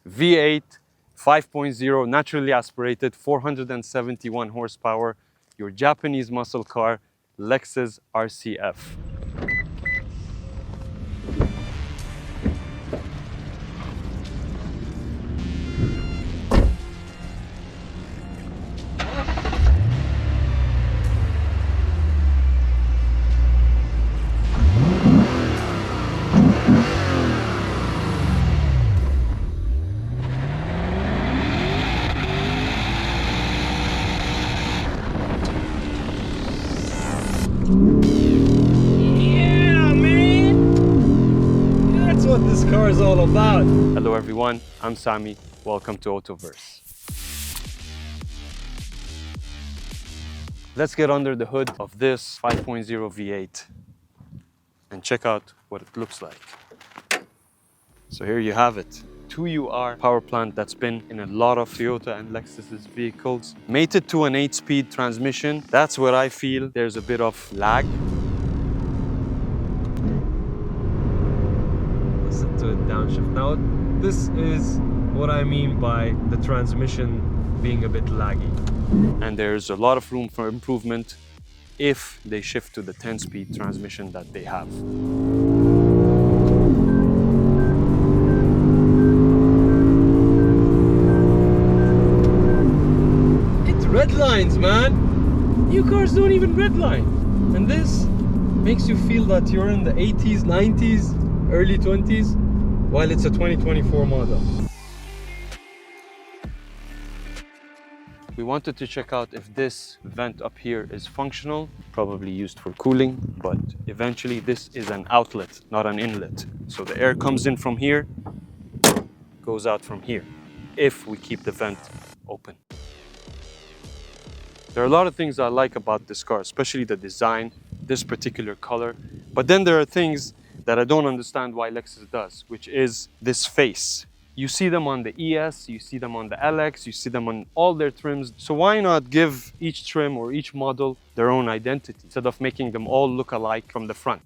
V8, 5.0, naturally aspirated, 471 horsepower, your Japanese muscle car, Lexus RC F. What this car is all about. Hello everyone, I'm Sami. Welcome to Autoverse. Let's get under the hood of this 5.0 V8 and check out what it looks like. So here you have it. 2UR power plant that's been in a lot of Toyota and Lexus's vehicles. Mated to an 8-speed transmission. That's where I feel there's a bit of lag. To a downshift. Now, this is what I mean by the transmission being a bit laggy. And there's a lot of room for improvement if they shift to the 10-speed transmission that they have. It redlines, man! New cars don't even redline. And this makes you feel that you're in the 80s, 90s, early 20s, while it's a 2024 model. We wanted to check out if this vent up here is functional, probably used for cooling, but eventually this is an outlet, not an inlet. So the air comes in from here, goes out from here, if we keep the vent open. There are a lot of things I like about this car, especially the design, this particular color, but then there are things that I don't understand why Lexus does, which is this face. You see them on the ES, you see them on the LX, you see them on all their trims. So why not give each trim or each model their own identity instead of making them all look alike from the front?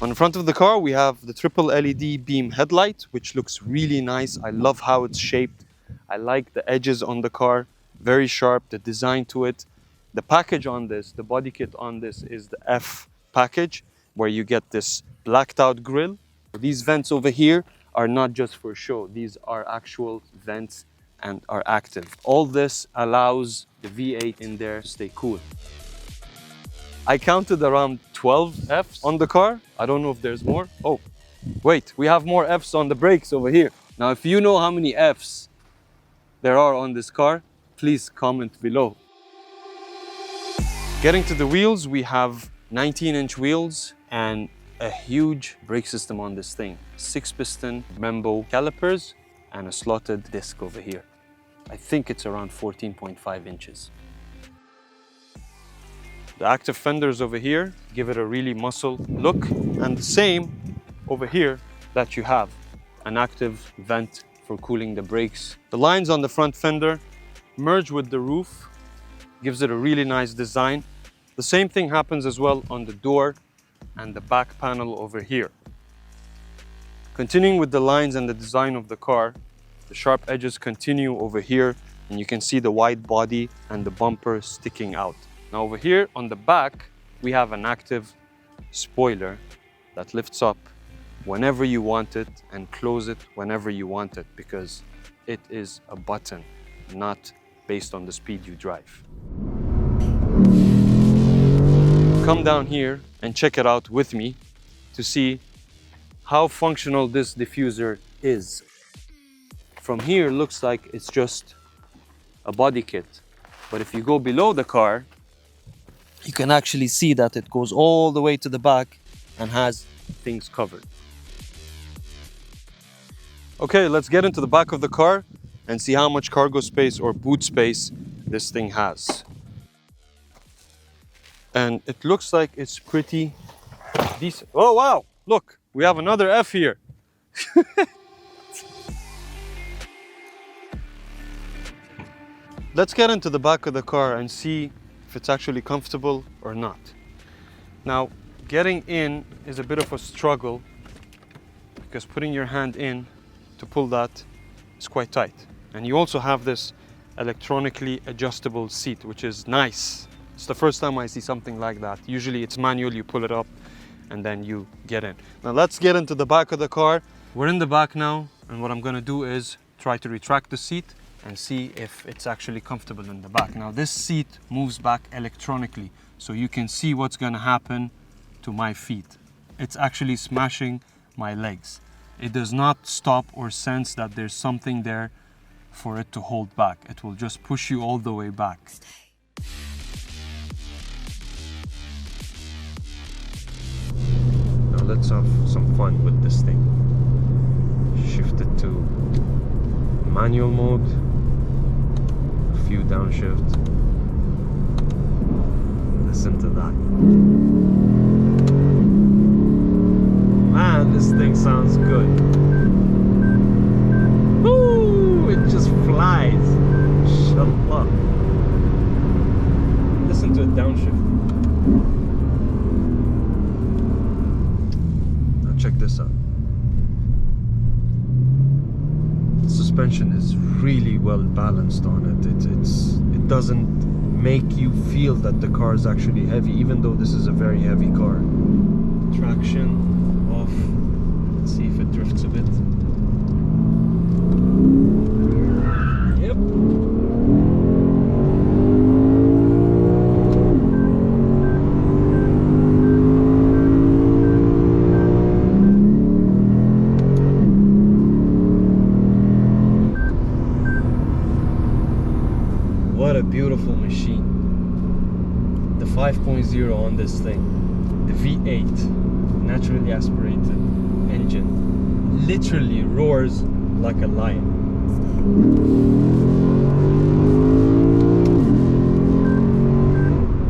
On the front of the car, we have the triple LED beam headlight, which looks really nice. I love how it's shaped. I like the edges on the car, very sharp, the design to it. The package on this, the body kit on this is the F package, where you get this blacked out grille. These vents over here are not just for show. These are actual vents and are active. All this allows the V8 in there to stay cool. I counted around 12 Fs on the car. I don't know if there's more. Oh, wait, we have more Fs on the brakes over here. Now, if you know how many Fs there are on this car, please comment below. Getting to the wheels, we have 19-inch wheels and a huge brake system on this thing. 6-piston Brembo calipers and a slotted disc over here. I think it's around 14.5 inches. The active fenders over here give it a really muscle look, and the same over here that you have an active vent for cooling the brakes. The lines on the front fender merge with the roof, gives it a really nice design. The same thing happens as well on the door and the back panel over here. Continuing with the lines and the design of the car, the sharp edges continue over here, and you can see the wide body and the bumper sticking out. Now over here on the back, we have an active spoiler that lifts up whenever you want it and close it whenever you want it, because it is a button, not based on the speed you drive. Come down here and check it out with me to see how functional this diffuser is. From here, looks like it's just a body kit. But if you go below the car, you can actually see that it goes all the way to the back and has things covered. Okay, let's get into the back of the car and see how much cargo space or boot space this thing has. And it looks like it's pretty decent. Oh wow, look, we have another F here. Let's get into the back of the car and see if it's actually comfortable or not. Now, getting in is a bit of a struggle because putting your hand in to pull that is quite tight. And you also have this electronically adjustable seat, which is nice. It's the first time I see something like that. Usually it's manual, you pull it up and then you get in. Now let's get into the back of the car. We're in the back now, and what I'm gonna do is try to retract the seat and see if it's actually comfortable in the back. Now this seat moves back electronically, so you can see what's gonna happen to my feet. It's actually smashing my legs. It does not stop or sense that there's something there for it to hold back. It will just push you all the way back. Now let's have some fun with this thing. Shift it to manual mode, a few downshift. Listen to that. Man, this thing sounds good. Woo! It just flies. Shut up. Listen to it downshift. Now check this out. The suspension is really well balanced on it. It doesn't make you feel that the car is actually heavy, even though this is a very heavy car. Traction off. Let's see if it drifts a bit. Yep. What a beautiful machine. The 5.0 on this thing. The V8 naturally aspirated engine literally roars like a lion.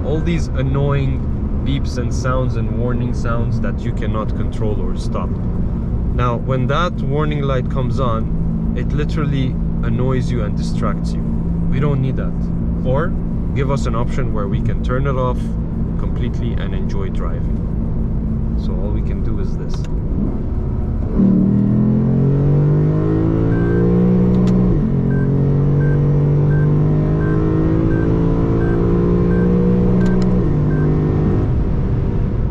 All these annoying beeps and sounds and warning sounds that you cannot control or stop. Now, when that warning light comes on, it literally annoys you and distracts you. We don't need that. Or give us an option where we can turn it off completely and enjoy driving. So all we can do is this.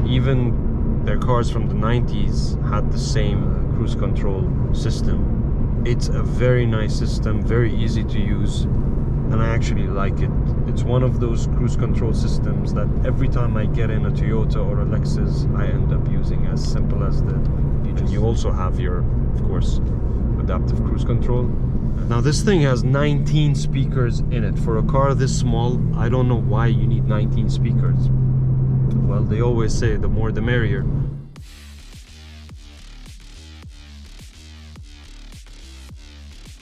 Even their cars from the 90s had the same cruise control system. It's a very nice system, very easy to use, and I actually like it. It's one of those cruise control systems that every time I get in a Toyota or a Lexus, I end up using. As simple as that. You also have your, of course, adaptive cruise control. Now this thing has 19 speakers in it. For a car this small, I don't know why you need 19 speakers. Well, they always say the more the merrier.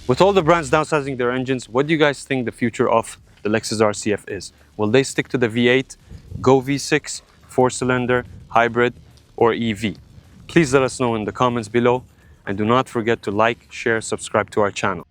With all the brands downsizing their engines, what do you guys think the future of the Lexus RCF is? Will they stick to the V8, go V6, 4-cylinder, hybrid, or EV? Please let us know in the comments below, and do not forget to like, share, subscribe to our channel.